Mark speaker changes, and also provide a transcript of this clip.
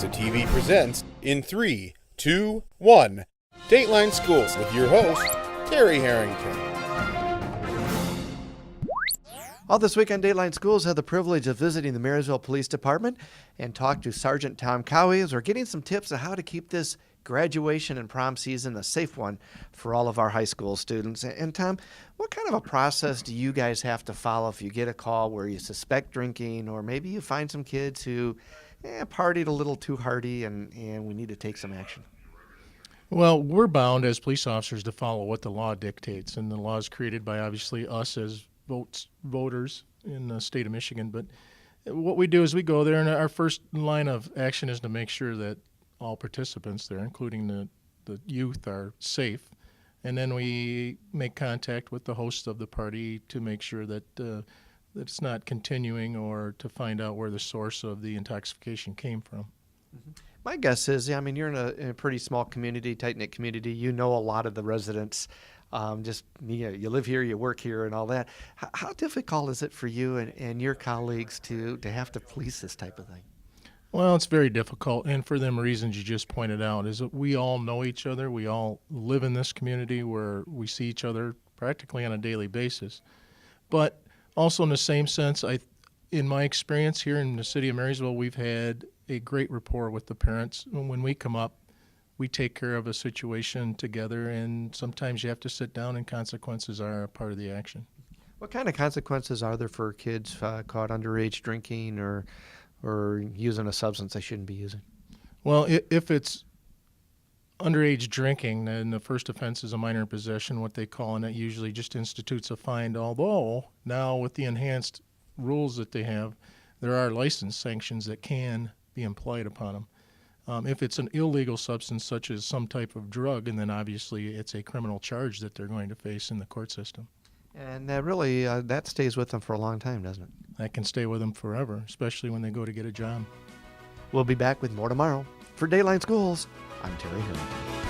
Speaker 1: SCCRESA TV presents in 3, 2, 1, Dateline Schools with your host, Terry Harrington.
Speaker 2: All this week on Dateline Schools, had the privilege of visiting the Marysville Police Department and talked to Sargent Tom Cowhy as we're getting some tips on how to keep this graduation and prom season a safe one for all of our high school students. And Tom, what kind of a process do you guys have to follow if you get a call where you suspect drinking, or maybe you find some kids who partied a little too hardy and we need to take some action?
Speaker 3: Well, we're bound as police officers to follow what the law dictates, and the law is created by obviously us as voters in the state of Michigan. But what we do is we go there, and our first line of action is to make sure that all participants there, including the youth, are safe. And then we make contact with the host of the party to make sure that that it's not continuing, or to find out where the source of the intoxication came from.
Speaker 2: Mm-hmm. My guess is, you're in a pretty small community, tight-knit community. You know a lot of the residents. You live here, you work here, and all that. How difficult is it for you and your colleagues to have to police this type of thing?
Speaker 3: Well, it's very difficult, and for them reasons you just pointed out, is that we all know each other. We all live in this community where we see each other practically on a daily basis. But also in the same sense, in my experience here in the city of Marysville, we've had a great rapport with the parents. When we come up, we take care of a situation together, and sometimes you have to sit down, and consequences are a part of the action.
Speaker 2: What kind of consequences are there for kids caught underage drinking or using a substance they shouldn't be using?
Speaker 3: Well, if it's underage drinking, then the first offense is a minor in possession, what they call, and that usually just institutes a fine, although now with the enhanced rules that they have, there are license sanctions that can be implied upon them. If it's an illegal substance such as some type of drug, and then obviously it's a criminal charge that they're going to face in the court system.
Speaker 2: And that stays with them for a long time, doesn't it?
Speaker 3: That can stay with them forever, especially when they go to get a job.
Speaker 2: We'll be back with more tomorrow. For Dateline Schools, I'm Terry Harrington.